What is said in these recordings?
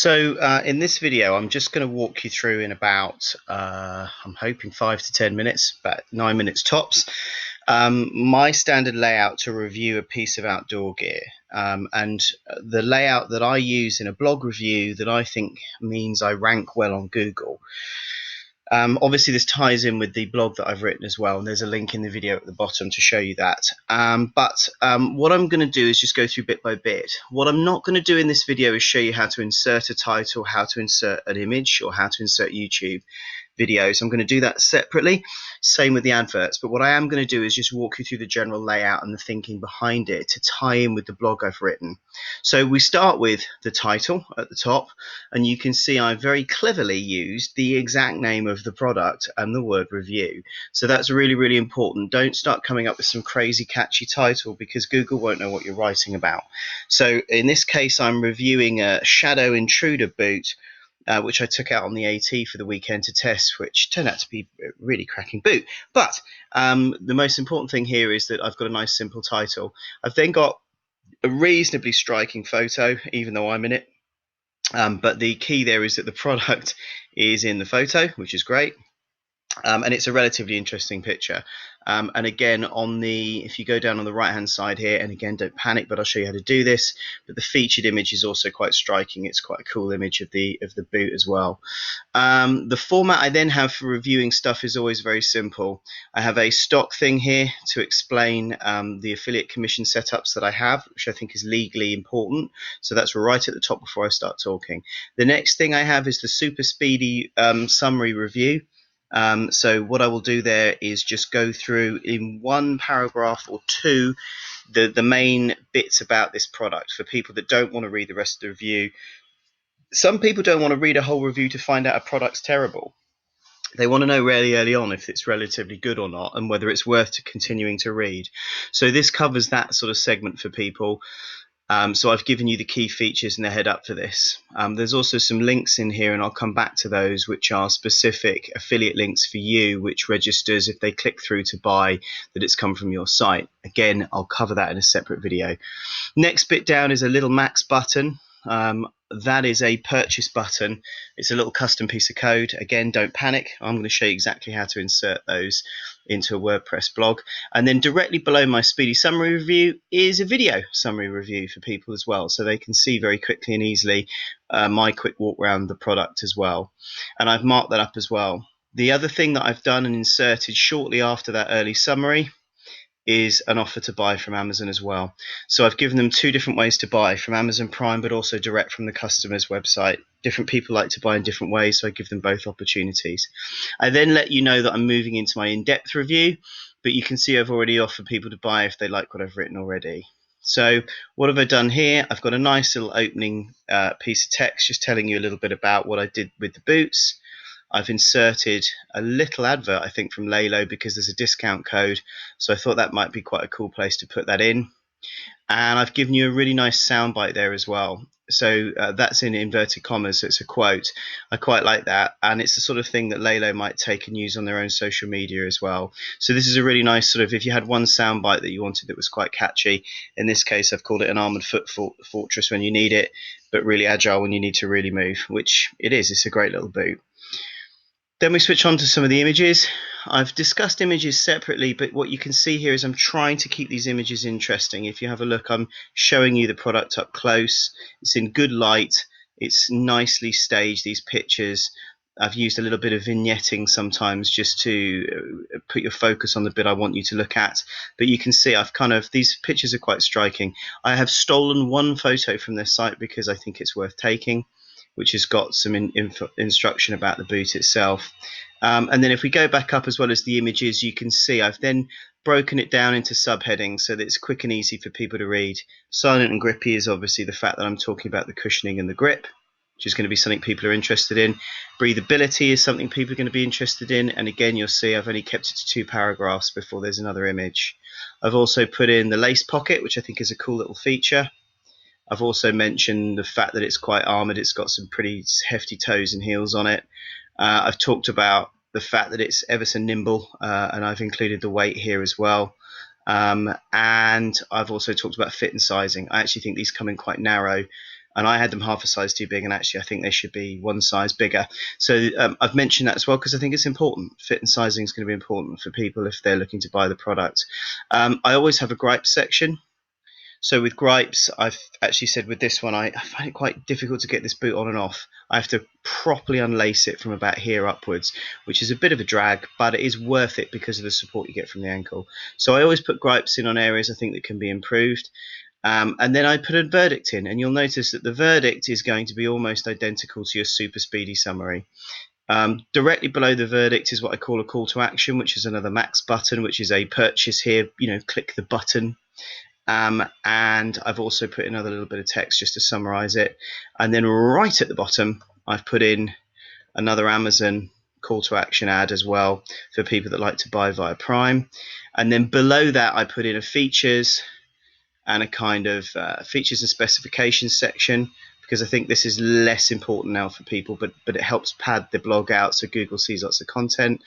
In this video, I'm just going to walk you through in about, I'm hoping 5 to 10 minutes, about 9 minutes tops, my standard layout to review a piece of outdoor gear. And the layout that I use in a blog review that I think means I rank well on Google. Obviously, this ties in with the blog that I've written as well, and there's a link in the video at the bottom to show you that. What I'm going to do is just go through bit by bit. What I'm not going to do in this video is show you how to insert a title, how to insert an image, or how to insert YouTube videos. I'm going to do that separately, same with the adverts, but what I am going to do is just walk you through the general layout and the thinking behind it to tie in with the blog I've written. So we start with the title at the top, and you can see I very cleverly used the exact name of the product and the word review. So that's really, really important. Don't start coming up with some crazy catchy title because Google won't know what you're writing about. So in this case, I'm reviewing a Shadow Intruder boot, which I took out on the AT for the weekend to test, which turned out to be a really cracking boot. But the most important thing here is that I've got a nice simple title. I've then got a reasonably striking photo, even though I'm in it. But the key there is that the product is in the photo, which is great. And it's a relatively interesting picture. And again, if you go down on the right hand side here, and again, don't panic, but I'll show you how to do this. But the featured image is also quite striking. It's quite a cool image of the boot as well. The format I then have for reviewing stuff is always very simple. I have a stock thing here to explain the affiliate commission setups that I have, which I think is legally important. So that's right at the top before I start talking. The next thing I have is the super speedy summary review. So what I will do there is just go through in one paragraph or two the main bits about this product for people that don't want to read the rest of the review. Some people don't want to read a whole review to find out a product's terrible. They want to know really early on if it's relatively good or not and whether it's worth continuing to read. So this covers that sort of segment for people. So I've given you the key features and the head up for this. There's also some links in here, and I'll come back to those, which are specific affiliate links for you, which registers if they click through to buy that it's come from your site. Again, I'll cover that in a separate video. Next bit down is a little Max button. That is a purchase button. It's a little custom piece of code. Again, don't panic. I'm going to show you exactly how to insert those into a WordPress blog. And then directly below my speedy summary review is a video summary review for people as well, so they can see very quickly and easily my quick walk around the product as well. And I've marked that up as well. The other thing that I've done and inserted shortly after that early summary is an offer to buy from Amazon as well. So I've given them two different ways to buy, from Amazon Prime but also direct from the customer's website. Different people like to buy in different ways, so I give them both opportunities. I then let you know that I'm moving into my in-depth review, but you can see I've already offered people to buy if they like what I've written already. So what have I done here? I've got a nice little opening piece of text just telling you a little bit about what I did with the boots. I've inserted a little advert, I think, from Lalo because there's a discount code. So I thought that might be quite a cool place to put that in. And I've given you a really nice soundbite there as well. So that's in inverted commas, so it's a quote. I quite like that. And it's the sort of thing that Lalo might take and use on their own social media as well. So this is a really nice sort of, if you had one soundbite that you wanted that was quite catchy, in this case I've called it an armored foot fortress when you need it, but really agile when you need to really move, which it is. It's a great little boot. Then we switch on to some of the images. I've discussed images separately, but what you can see here is I'm trying to keep these images interesting. If you have a look, I'm showing you the product up close. It's in good light. It's nicely staged, these pictures. I've used a little bit of vignetting sometimes just to put your focus on the bit I want you to look at. But you can see these pictures are quite striking. I have stolen one photo from their site because I think it's worth taking, which has got some instruction about the boot itself. And then if we go back up as well as the images, you can see I've then broken it down into subheadings so that it's quick and easy for people to read. Silent and grippy is obviously the fact that I'm talking about the cushioning and the grip, which is going to be something people are interested in. Breathability is something people are going to be interested in. And again, you'll see I've only kept it to 2 paragraphs before there's another image. I've also put in the lace pocket, which I think is a cool little feature. I've also mentioned the fact that it's quite armoured. It's got some pretty hefty toes and heels on it. I've talked about the fact that it's ever so nimble, and I've included the weight here as well. And I've also talked about fit and sizing. I actually think these come in quite narrow, and I had them half a size too big, and actually I think they should be one size bigger. So I've mentioned that as well because I think it's important. Fit and sizing is going to be important for people if they're looking to buy the product. I always have a gripe section. So with gripes, I've actually said with this one, I find it quite difficult to get this boot on and off. I have to properly unlace it from about here upwards, which is a bit of a drag, but it is worth it because of the support you get from the ankle. So I always put gripes in on areas I think that can be improved. And then I put a verdict in, and you'll notice that the verdict is going to be almost identical to your super speedy summary. Directly below the verdict is what I call a call to action, which is another max button, which is a purchase here, click the button. And I've also put another little bit of text just to summarize it. And then right at the bottom, I've put in another Amazon call to action ad as well for people that like to buy via Prime. And then below that, I put in a features and a kind of features and specifications section, because I think this is less important now for people, but it helps pad the blog out so Google sees lots of content.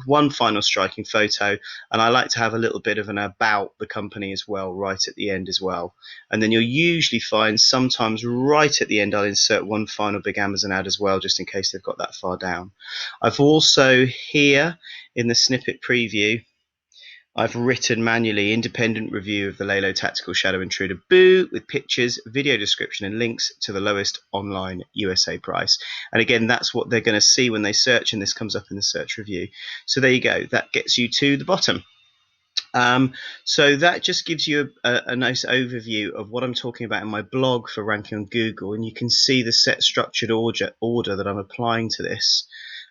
One final striking photo, and I like to have a little bit of an about the company as well right at the end as well. And then you'll usually find sometimes right at the end I'll insert one final big Amazon ad as well, just in case they've got that far down. I've also here in the snippet preview, I've written manually independent review of the Lelo Tactical Shadow Intruder boot with pictures, video description, and links to the lowest online USA price. And again, that's what they're going to see when they search, and this comes up in the search review. So there you go. That gets you to the bottom. So that just gives you a nice overview of what I'm talking about in my blog for ranking on Google, and you can see the set structured order that I'm applying to this.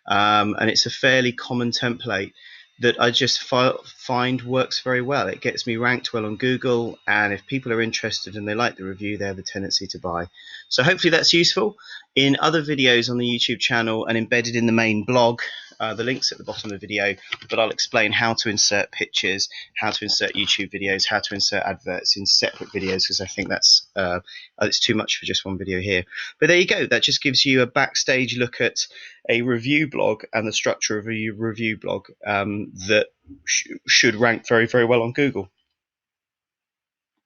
And it's a fairly common template that I just find works very well. It gets me ranked well on Google, and if people are interested and they like the review, they have a tendency to buy. So hopefully that's useful. In other videos on the YouTube channel and embedded in the main blog, the link's at the bottom of the video, but I'll explain how to insert pictures, how to insert YouTube videos, how to insert adverts in separate videos, because I think that's it's too much for just one video here. But there you go. That just gives you a backstage look at a review blog and the structure of a review blog that should rank very, very well on Google.